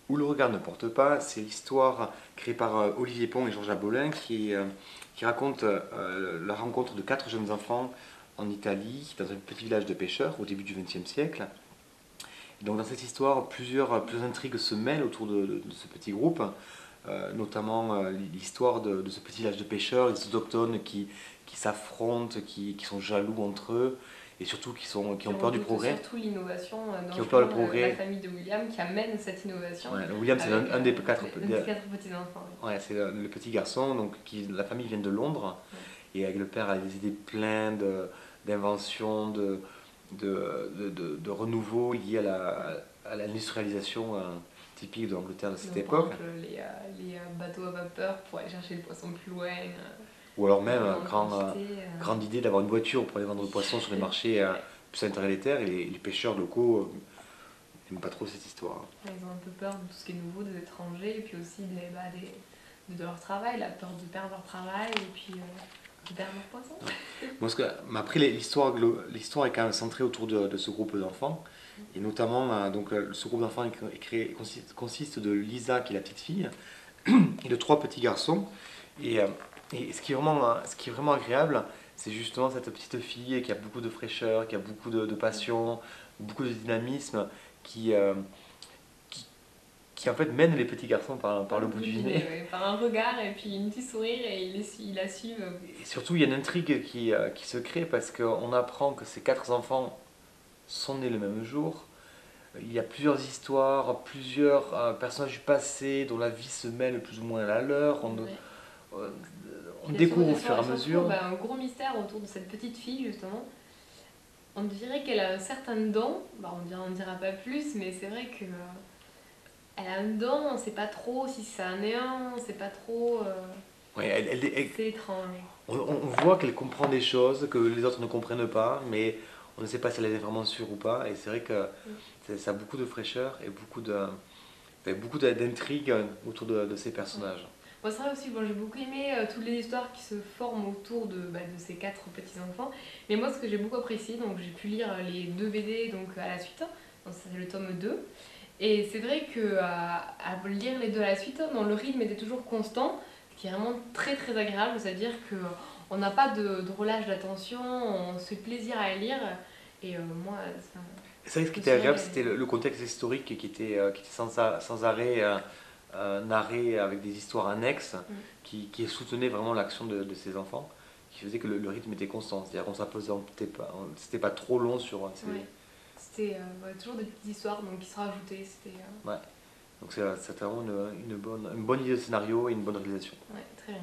Où le regard ne porte pas, c'est l'histoire créée par Olivier Pont et Georges Abolin qui raconte la rencontre de quatre jeunes enfants en Italie, dans un petit village de pêcheurs au début du XXe siècle. Et donc dans cette histoire, plusieurs intrigues se mêlent autour de ce petit groupe, notamment l'histoire de ce petit village de pêcheurs, des autochtones qui s'affrontent, qui sont jaloux entre eux, et surtout qui Qui ont peur du redoute progrès, surtout l'innovation qui ont peur du d'enfants, la progrès. famille de William qui amène cette innovation Ouais, William, c'est avec un des quatre. des quatre petits-enfants. Ouais, c'est le petit garçon, donc la famille vient de Londres, Oui. et avec le père a des idées pleines d'inventions, de renouveau liés à l'industrialisation typique de l'Angleterre de cette Donc, par époque. exemple, les bateaux à vapeur pour aller chercher le poisson plus loin, Ou alors en même, plus grande quantité. grande idée d'avoir une voiture pour aller vendre le poisson sur les marchés Ouais. plus à l'intérieur des terres, et les pêcheurs locaux n'aiment pas trop cette histoire. Ils ont un peu peur de tout ce qui est nouveau, des étrangers, et puis aussi de leur travail, la peur de perdre leur travail, et puis de perdre leur poisson. Moi, mais après, l'histoire est quand même centrée autour de ce groupe d'enfants. Et notamment, ce groupe d'enfants consiste de Lisa, qui est la petite fille, et de trois petits garçons. Et, euh, et ce qui est vraiment agréable, c'est justement cette petite fille qui a beaucoup de fraîcheur, qui a beaucoup de passion, beaucoup de dynamisme, qui, euh, qui, qui en fait mène les petits garçons par Par le le bout bout du du nez, nez. ouais. Par un regard, et puis un petit sourire, et ils la suivent. Et surtout, il y a une intrigue qui se crée parce qu'on apprend que ces quatre enfants sont nés le même jour. Il y a plusieurs histoires, plusieurs personnages du passé dont la vie se mêle plus ou moins à la leur. Ouais. Euh, on Puis découvre au fur et à surtout mesure. un gros mystère autour de cette petite fille, justement. On dirait qu'elle a un certain don, bah, on dira pas plus, mais c'est vrai que elle a un don, on sait pas trop si c'est un néant, on sait pas trop. Ouais, C'est étrange. on voit qu'elle comprend des choses que les autres ne comprennent pas, mais on ne sait pas si elle est vraiment sûre ou pas. Et c'est vrai que ça a beaucoup de fraîcheur et beaucoup d'intrigues autour de ces personnages. Moi, c'est vrai aussi, bon, j'ai beaucoup aimé toutes les histoires qui se forment autour de ces quatre petits-enfants. Mais moi, ce que j'ai beaucoup apprécié, donc j'ai pu lire les deux BD donc, à la suite, donc c'est le tome 2. Et c'est vrai que à lire les deux à la suite, non, le rythme était toujours constant, ce qui est vraiment très très agréable, c'est-à-dire que on n'a pas de relâche d'attention, on se fait plaisir à les lire. Et moi, ça, C'est vrai que ce je qui me était suis agréable, régalée. c'était le contexte historique qui était sans arrêt narré avec des histoires annexes Mm. qui soutenaient vraiment l'action de ces enfants, qui faisait que le rythme était constant. C'est-à-dire qu'on s'apesantait pas, c'était pas trop long sur Ouais. C'était ouais, toujours des petites histoires donc, qui se rajoutaient. C'était Ouais. Donc c'était vraiment une bonne idée de scénario et une bonne réalisation. ouais, très bien.